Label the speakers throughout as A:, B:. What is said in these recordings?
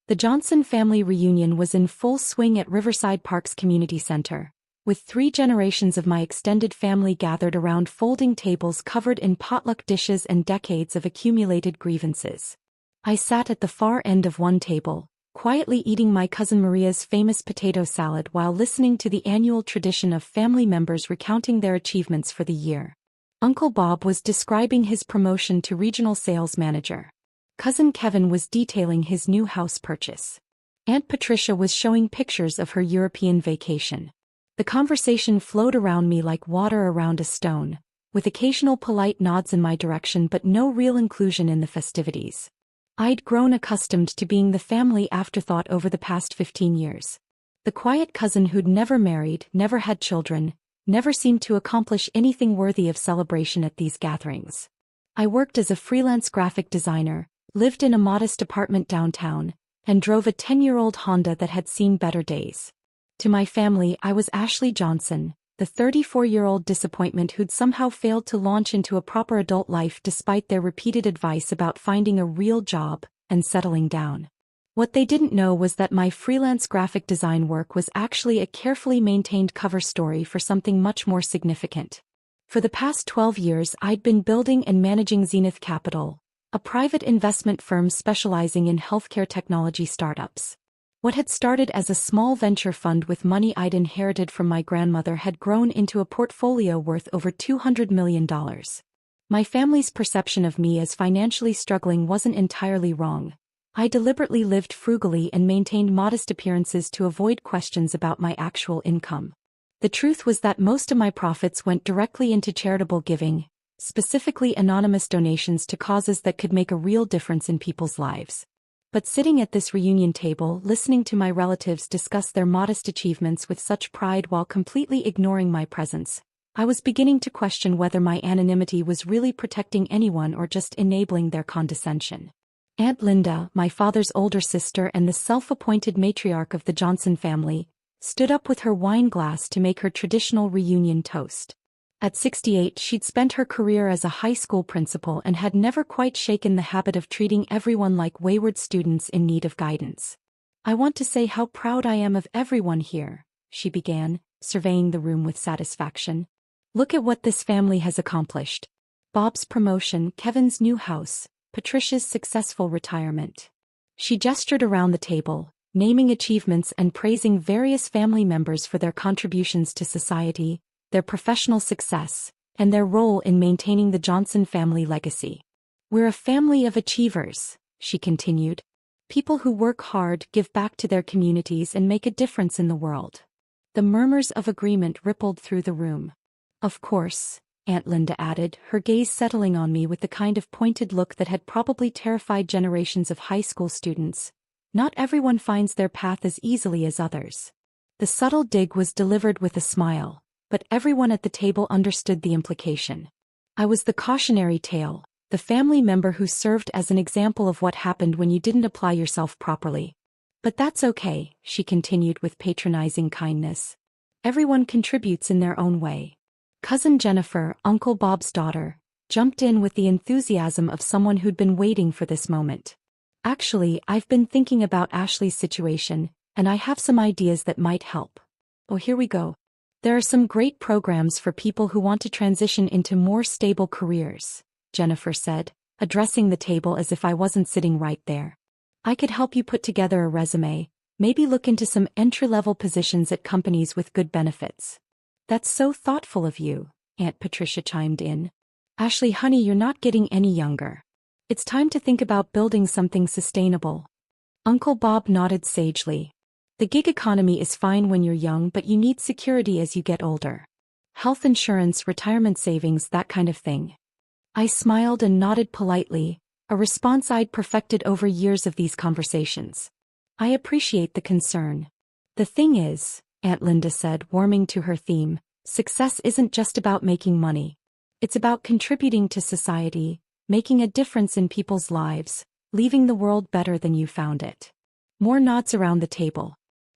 A: The Johnson family reunion was in full swing at Riverside Park's community center, with 3 generations of my extended family gathered around folding tables covered in potluck dishes and decades of accumulated grievances. I sat at the far end of one table, quietly eating my cousin Maria's famous potato salad while listening to the annual tradition of family members recounting their achievements for the year. Uncle Bob was describing his promotion to regional sales manager. Cousin Kevin was detailing his new house purchase. Aunt Patricia was showing pictures of her European vacation. The conversation flowed around me like water around a stone, with occasional polite nods in my direction but no real inclusion in the festivities. I'd grown accustomed to being the family afterthought over the past 15 years. The quiet cousin who'd never married, never had children, never seemed to accomplish anything worthy of celebration at these gatherings. I worked as a freelance graphic designer, lived in a modest apartment downtown, and drove a 10-year-old Honda that had seen better days. To my family, I was Ashley Johnson, the 34-year-old disappointment who'd somehow failed to launch into a proper adult life despite their repeated advice about finding a real job and settling down. What they didn't know was that my freelance graphic design work was actually a carefully maintained cover story for something much more significant. For the past 12 years, I'd been building and managing Zenith Capital, a private investment firm specializing in healthcare technology startups. What had started as a small venture fund with money I'd inherited from my grandmother had grown into a portfolio worth over $200 million. My family's perception of me as financially struggling wasn't entirely wrong. I deliberately lived frugally and maintained modest appearances to avoid questions about my actual income. The truth was that most of my profits went directly into charitable giving, specifically anonymous donations to causes that could make a real difference in people's lives. But sitting at this reunion table, listening to my relatives discuss their modest achievements with such pride while completely ignoring my presence, I was beginning to question whether my anonymity was really protecting anyone or just enabling their condescension. Aunt Linda, my father's older sister and the self-appointed matriarch of the Johnson family, stood up with her wine glass to make her traditional reunion toast. At 68, she'd spent her career as a high school principal and had never quite shaken the habit of treating everyone like wayward students in need of guidance. "I want to say how proud I am of everyone here," she began, surveying the room with satisfaction. "Look at what this family has accomplished. Bob's promotion, Kevin's new house, Patricia's successful retirement." She gestured around the table, naming achievements and praising various family members for their contributions to society, their professional success, and their role in maintaining the Johnson family legacy. "We're a family of achievers," she continued. "People who work hard, give back to their communities and make a difference in the world." The murmurs of agreement rippled through the room. "Of course," Aunt Linda added, her gaze settling on me with the kind of pointed look that had probably terrified generations of high school students. "Not everyone finds their path as easily as others." The subtle dig was delivered with a smile, but everyone at the table understood the implication. I was the cautionary tale, the family member who served as an example of what happened when you didn't apply yourself properly. "But that's okay," she continued with patronizing kindness. "Everyone contributes in their own way." Cousin Jennifer, Uncle Bob's daughter, jumped in with the enthusiasm of someone who'd been waiting for this moment. "Actually, I've been thinking about Ashley's situation, and I have some ideas that might help." "Oh, here we go. There are some great programs for people who want to transition into more stable careers," Jennifer said, addressing the table as if I wasn't sitting right there. "I could help you put together a resume, maybe look into some entry-level positions at companies with good benefits." "That's so thoughtful of you," Aunt Patricia chimed in. "Ashley, honey, you're not getting any younger. It's time to think about building something sustainable." Uncle Bob nodded sagely. "The gig economy is fine when you're young, but you need security as you get older. Health insurance, retirement savings, that kind of thing." I smiled and nodded politely, a response I'd perfected over years of these conversations. "I appreciate the concern. The thing is," Aunt Linda said, warming to her theme, "success isn't just about making money. It's about contributing to society, making a difference in people's lives, leaving the world better than you found it." More nods around the table.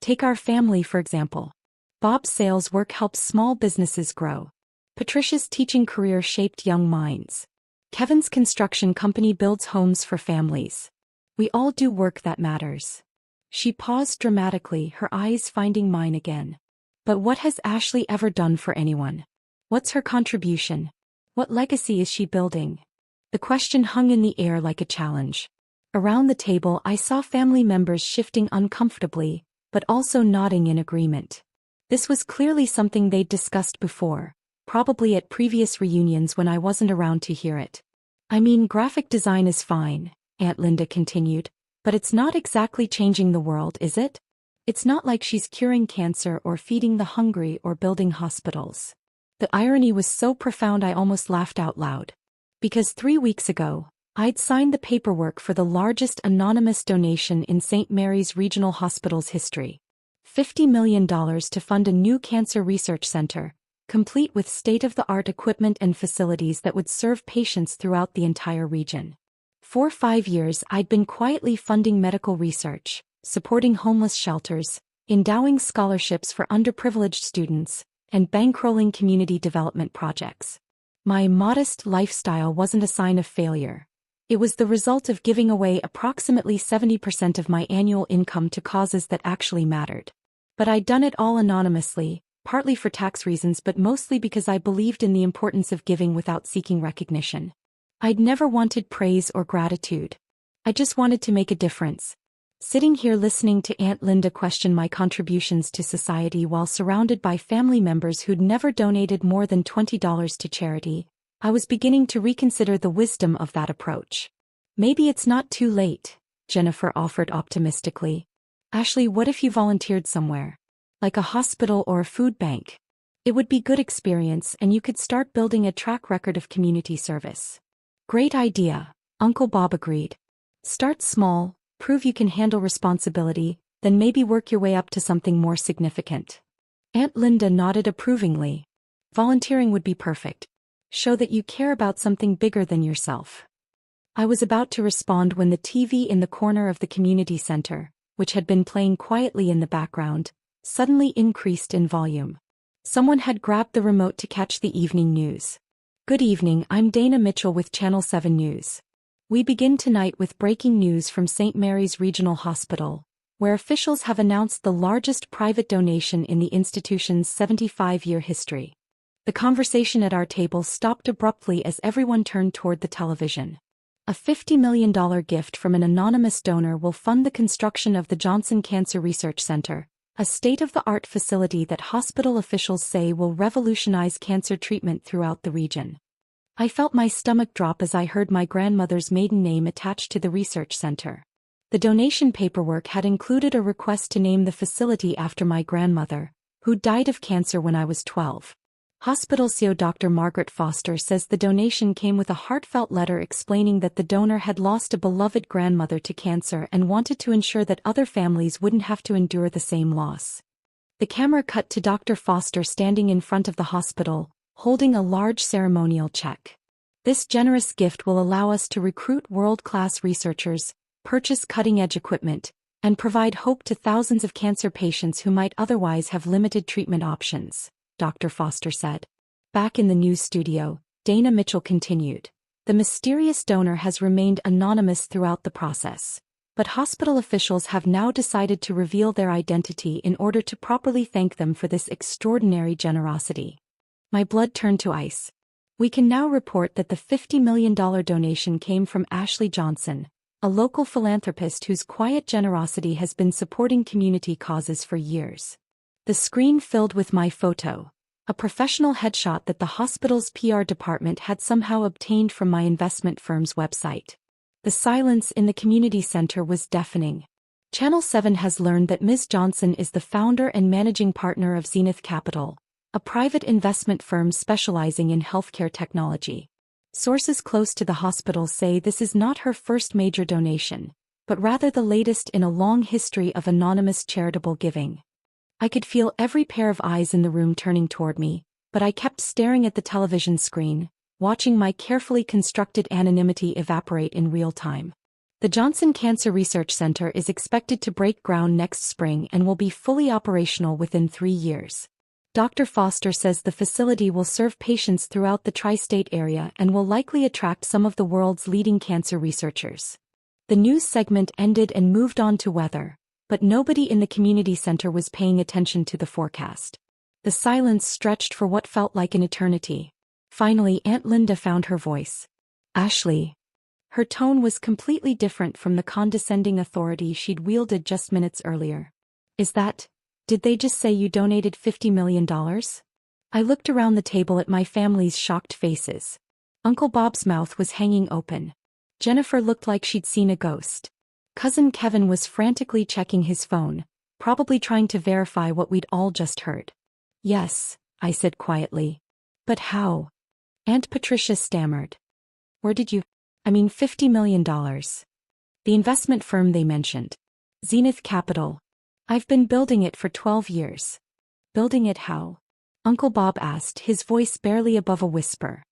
A: Take our family for example. Bob's sales work helps small businesses grow. Patricia's teaching career shaped young minds. Kevin's construction company builds homes for families. We all do work that matters. She paused dramatically, her eyes finding mine again. But what has Ashley ever done for anyone? What's her contribution? What legacy is she building? The question hung in the air like a challenge. Around the table I saw family members shifting uncomfortably, but also nodding in agreement. This was clearly something they'd discussed before, probably at previous reunions when I wasn't around to hear it. I mean, graphic design is fine, Aunt Linda continued, but it's not exactly changing the world, is it? It's not like she's curing cancer or feeding the hungry or building hospitals. The irony was so profound I almost laughed out loud. Because 3 weeks ago, I'd signed the paperwork for the largest anonymous donation in St. Mary's Regional Hospital's history. $50 million to fund a new cancer research center, complete with state-of-the-art equipment and facilities that would serve patients throughout the entire region. For 5 years I'd been quietly funding medical research, supporting homeless shelters, endowing scholarships for underprivileged students, and bankrolling community development projects. My modest lifestyle wasn't a sign of failure. It was the result of giving away approximately 70% of my annual income to causes that actually mattered. But I'd done it all anonymously, partly for tax reasons but mostly because I believed in the importance of giving without seeking recognition. I'd never wanted praise or gratitude. I just wanted to make a difference. Sitting here listening to Aunt Linda question my contributions to society while surrounded by family members who'd never donated more than $20 to charity, I was beginning to reconsider the wisdom of that approach. Maybe it's not too late, Jennifer offered optimistically. Ashley, what if you volunteered somewhere? Like a hospital or a food bank? It would be good experience and you could start building a track record of community service. Great idea, Uncle Bob agreed. Start small, prove you can handle responsibility, then maybe work your way up to something more significant. Aunt Linda nodded approvingly. Volunteering would be perfect. Show that you care about something bigger than yourself. I was about to respond when the TV in the corner of the community center, which had been playing quietly in the background, suddenly increased in volume. Someone had grabbed the remote to catch the evening news. Good evening, I'm Dana Mitchell with Channel 7 News. We begin tonight with breaking news from St. Mary's Regional Hospital, where officials have announced the largest private donation in the institution's 75-year history. The conversation at our table stopped abruptly as everyone turned toward the television. A $50 million gift from an anonymous donor will fund the construction of the Johnson Cancer Research Center, a state-of-the-art facility that hospital officials say will revolutionize cancer treatment throughout the region. I felt my stomach drop as I heard my grandmother's maiden name attached to the research center. The donation paperwork had included a request to name the facility after my grandmother, who died of cancer when I was 12. Hospital CEO Dr. Margaret Foster says the donation came with a heartfelt letter explaining that the donor had lost a beloved grandmother to cancer and wanted to ensure that other families wouldn't have to endure the same loss. The camera cut to Dr. Foster standing in front of the hospital, holding a large ceremonial check. This generous gift will allow us to recruit world-class researchers, purchase cutting-edge equipment, and provide hope to thousands of cancer patients who might otherwise have limited treatment options, Dr. Foster said. Back in the news studio, Dana Mitchell continued. The mysterious donor has remained anonymous throughout the process, but hospital officials have now decided to reveal their identity in order to properly thank them for this extraordinary generosity. My blood turned to ice. We can now report that the $50 million donation came from Ashley Johnson, a local philanthropist whose quiet generosity has been supporting community causes for years. The screen filled with my photo, a professional headshot that the hospital's PR department had somehow obtained from my investment firm's website. The silence in the community center was deafening. Channel 7 has learned that Ms. Johnson is the founder and managing partner of Zenith Capital, a private investment firm specializing in healthcare technology. Sources close to the hospital say this is not her first major donation, but rather the latest in a long history of anonymous charitable giving. I could feel every pair of eyes in the room turning toward me, but I kept staring at the television screen, watching my carefully constructed anonymity evaporate in real time. The Johnson Cancer Research Center is expected to break ground next spring and will be fully operational within 3 years. Dr. Foster says the facility will serve patients throughout the tri-state area and will likely attract some of the world's leading cancer researchers. The news segment ended and moved on to weather, but nobody in the community center was paying attention to the forecast. The silence stretched for what felt like an eternity. Finally, Aunt Linda found her voice. "Ashley." Her tone was completely different from the condescending authority she'd wielded just minutes earlier. Did they just say you donated $50 million? I looked around the table at my family's shocked faces. Uncle Bob's mouth was hanging open. Jennifer looked like she'd seen a ghost. Cousin Kevin was frantically checking his phone, probably trying to verify what we'd all just heard. "Yes," I said quietly. "But how?" Aunt Patricia stammered. "Where did you— $50 million. The investment firm they mentioned. Zenith Capital. I've been building it for 12 years. Building it how?" Uncle Bob asked, his voice barely above a whisper.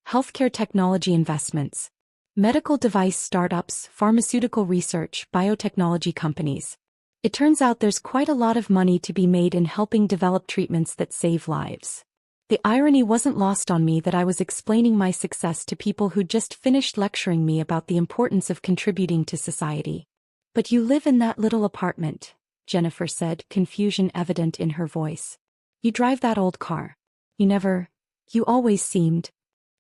A: "Healthcare technology investments. Medical device startups, pharmaceutical research, biotechnology companies. It turns out there's quite a lot of money to be made in helping develop treatments that save lives." The irony wasn't lost on me that I was explaining my success to people who'd just finished lecturing me about the importance of contributing to society. "But you live in that little apartment," Jennifer said, confusion evident in her voice. "You drive that old car. You always seemed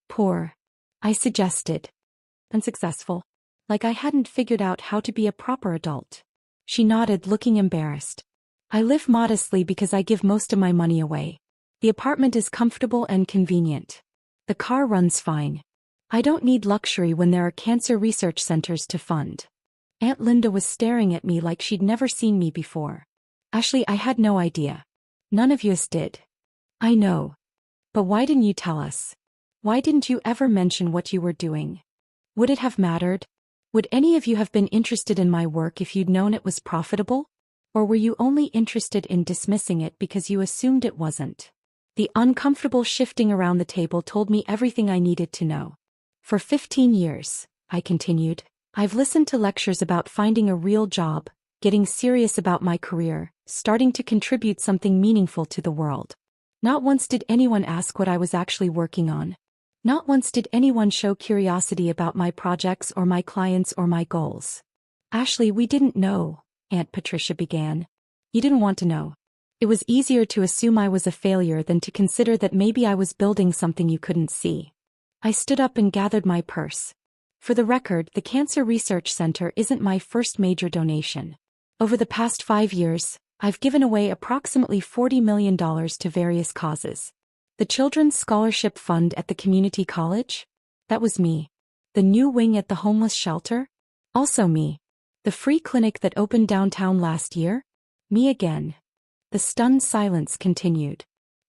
A: poor." I suggested. Unsuccessful. Like I hadn't figured out how to be a proper adult. She nodded, looking embarrassed. "I live modestly because I give most of my money away. The apartment is comfortable and convenient. The car runs fine. I don't need luxury when there are cancer research centers to fund." Aunt Linda was staring at me like she'd never seen me before. "Ashley, I had no idea. None of us did." "I know. But why didn't you tell us? Why didn't you ever mention what you were doing? Would it have mattered? Would any of you have been interested in my work if you'd known it was profitable? Or were you only interested in dismissing it because you assumed it wasn't?" The uncomfortable shifting around the table told me everything I needed to know. "For 15 years, I continued, I've listened to lectures about finding a real job, getting serious about my career, starting to contribute something meaningful to the world. Not once did anyone ask what I was actually working on. Not once did anyone show curiosity about my projects or my clients or my goals." "Ashley, we didn't know," Aunt Patricia began. "You didn't want to know. It was easier to assume I was a failure than to consider that maybe I was building something you couldn't see." I stood up and gathered my purse. "For the record, the Cancer Research Center isn't my first major donation. Over the past 5 years, I've given away approximately $40 million to various causes. The Children's Scholarship Fund at the community college? That was me. The new wing at the homeless shelter? Also me. The free clinic that opened downtown last year? Me again." The stunned silence continued.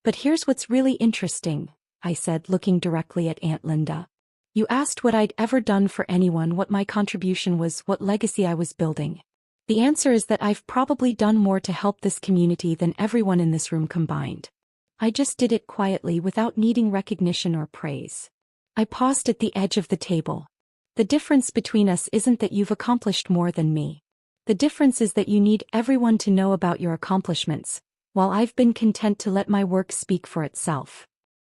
A: "But here's what's really interesting," I said, looking directly at Aunt Linda. "You asked what I'd ever done for anyone, what my contribution was, what legacy I was building. The answer is that I've probably done more to help this community than everyone in this room combined. I just did it quietly without needing recognition or praise." I paused at the edge of the table. "The difference between us isn't that you've accomplished more than me. The difference is that you need everyone to know about your accomplishments, while I've been content to let my work speak for itself."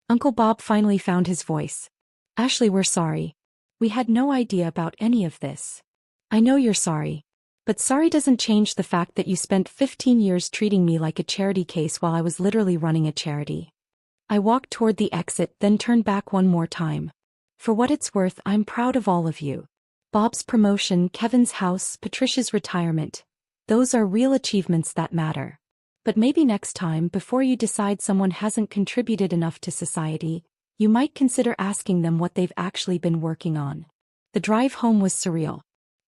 A: Uncle Bob finally found his voice. "Ashley, we're sorry. We had no idea about any of this." "I know you're sorry. But sorry doesn't change the fact that you spent 15 years treating me like a charity case while I was literally running a charity." I walked toward the exit, then turned back one more time. "For what it's worth, I'm proud of all of you. Bob's promotion, Kevin's house, Patricia's retirement. Those are real achievements that matter. But maybe next time, before you decide someone hasn't contributed enough to society, you might consider asking them what they've actually been working on." The drive home was surreal.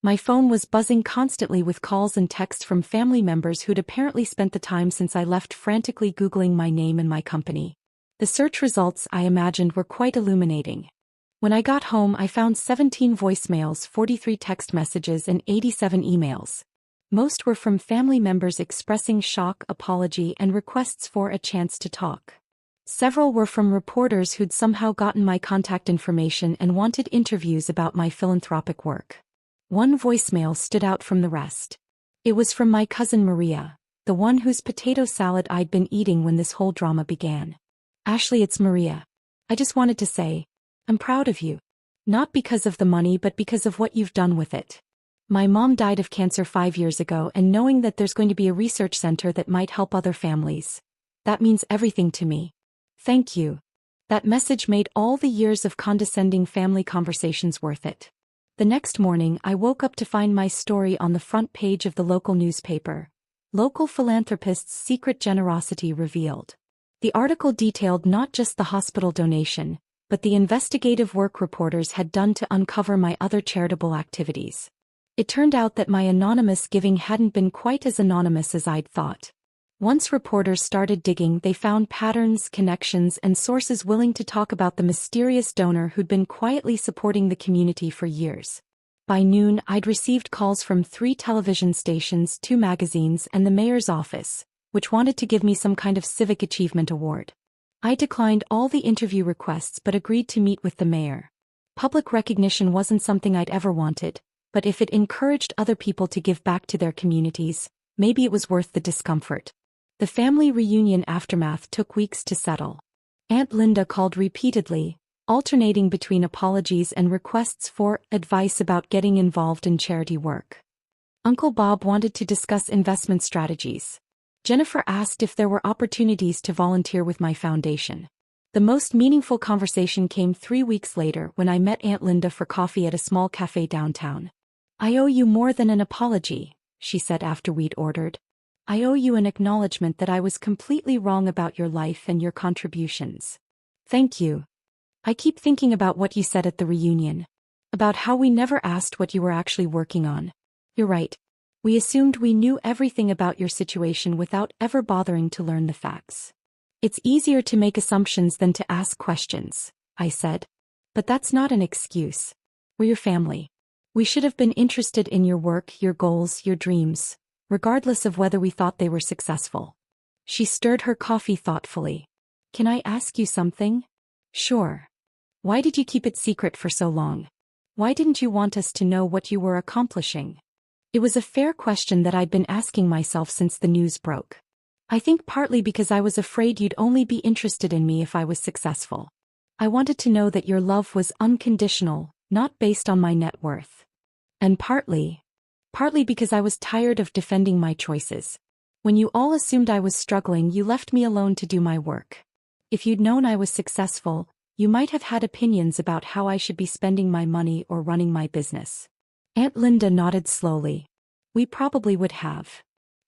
A: My phone was buzzing constantly with calls and texts from family members who'd apparently spent the time since I left frantically Googling my name and my company. The search results, I imagined, were quite illuminating. When I got home, I found 17 voicemails, 43 text messages, and 87 emails. Most were from family members expressing shock, apology, and requests for a chance to talk. Several were from reporters who'd somehow gotten my contact information and wanted interviews about my philanthropic work. One voicemail stood out from the rest. It was from my cousin Maria, the one whose potato salad I'd been eating when this whole drama began. "Ashley, it's Maria. I just wanted to say, I'm proud of you. Not because of the money, but because of what you've done with it. My mom died of cancer 5 years ago, and knowing that there's going to be a research center that might help other families, that means everything to me. Thank you. That message made all the years of condescending family conversations worth it. The next morning, I woke up to find my story on the front page of the local newspaper. Local philanthropist's secret generosity revealed. The article detailed not just the hospital donation, but the investigative work reporters had done to uncover my other charitable activities. It turned out that my anonymous giving hadn't been quite as anonymous as I'd thought. Once reporters started digging, they found patterns, connections, and sources willing to talk about the mysterious donor who'd been quietly supporting the community for years. By noon, I'd received calls from 3 television stations, 2 magazines, and the mayor's office, which wanted to give me some kind of civic achievement award. I declined all the interview requests but agreed to meet with the mayor. Public recognition wasn't something I'd ever wanted, but if it encouraged other people to give back to their communities, maybe it was worth the discomfort. The family reunion aftermath took weeks to settle. Aunt Linda called repeatedly, alternating between apologies and requests for advice about getting involved in charity work. Uncle Bob wanted to discuss investment strategies. Jennifer asked if there were opportunities to volunteer with my foundation. The most meaningful conversation came 3 weeks later when I met Aunt Linda for coffee at a small cafe downtown. "I owe you more than an apology," she said after we'd ordered. "I owe you an acknowledgement that I was completely wrong about your life and your contributions. Thank you. I keep thinking about what you said at the reunion. About how we never asked what you were actually working on. You're right. We assumed we knew everything about your situation without ever bothering to learn the facts. It's easier to make assumptions than to ask questions," I said. "But that's not an excuse. We're your family. We should have been interested in your work, your goals, your dreams, regardless of whether we thought they were successful." She stirred her coffee thoughtfully. "Can I ask you something?" "Sure. Why did you keep it secret for so long? Why didn't you want us to know what you were accomplishing?" It was a fair question that I'd been asking myself since the news broke. I think partly because I was afraid you'd only be interested in me if I was successful. I wanted to know that your love was unconditional, not based on my net worth. And partly because I was tired of defending my choices. When you all assumed I was struggling, you left me alone to do my work. If you'd known I was successful, you might have had opinions about how I should be spending my money or running my business. Aunt Linda nodded slowly. "We probably would have.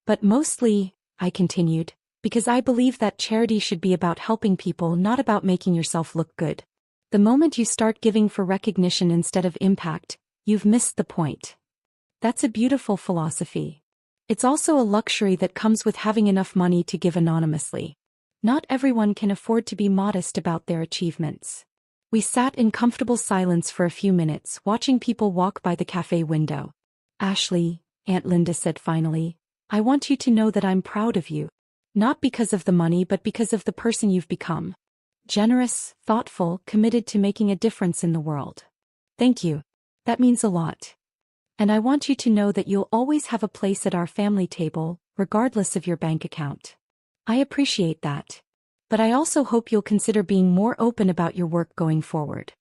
A: But mostly," I continued, "because I believe that charity should be about helping people, not about making yourself look good. The moment you start giving for recognition instead of impact, you've missed the point." That's a beautiful philosophy. It's also a luxury that comes with having enough money to give anonymously. Not everyone can afford to be modest about their achievements. We sat in comfortable silence for a few minutes, watching people walk by the cafe window. "Ashley," Aunt Linda said finally, "I want you to know that I'm proud of you. Not because of the money but because of the person you've become. Generous, thoughtful, committed to making a difference in the world. Thank you. That means a lot. And I want you to know that you'll always have a place at our family table, regardless of your bank account. I appreciate that. But I also hope you'll consider being more open about your work going forward.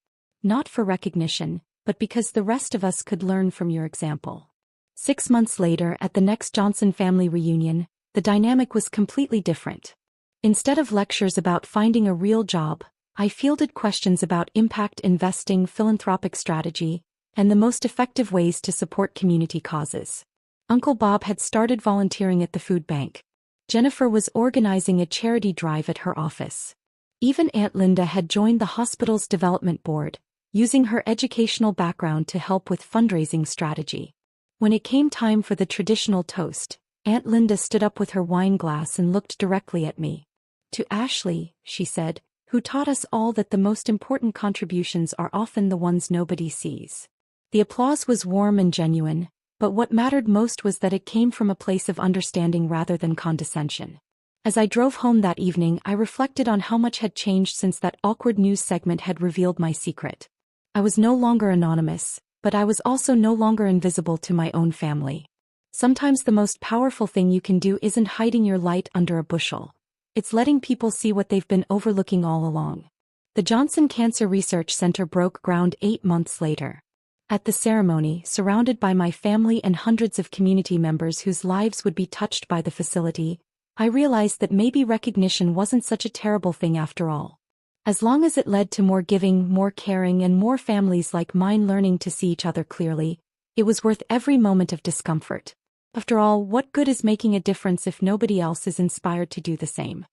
A: Not for recognition, but because the rest of us could learn from your example." 6 months later, at the next Johnson family reunion, the dynamic was completely different. Instead of lectures about finding a real job, I fielded questions about impact investing, philanthropic strategy, and the most effective ways to support community causes. Uncle Bob had started volunteering at the food bank. Jennifer was organizing a charity drive at her office. Even Aunt Linda had joined the hospital's development board, using her educational background to help with fundraising strategy. When it came time for the traditional toast, Aunt Linda stood up with her wine glass and looked directly at me. "To Ashley," she said, "who taught us all that the most important contributions are often the ones nobody sees." The applause was warm and genuine, but what mattered most was that it came from a place of understanding rather than condescension. As I drove home that evening, I reflected on how much had changed since that awkward news segment had revealed my secret. I was no longer anonymous, but I was also no longer invisible to my own family. Sometimes the most powerful thing you can do isn't hiding your light under a bushel. It's letting people see what they've been overlooking all along. The Johnson Cancer Research Center broke ground 8 months later. At the ceremony, surrounded by my family and hundreds of community members whose lives would be touched by the facility, I realized that maybe recognition wasn't such a terrible thing after all. As long as it led to more giving, more caring, and more families like mine learning to see each other clearly, it was worth every moment of discomfort. After all, what good is making a difference if nobody else is inspired to do the same?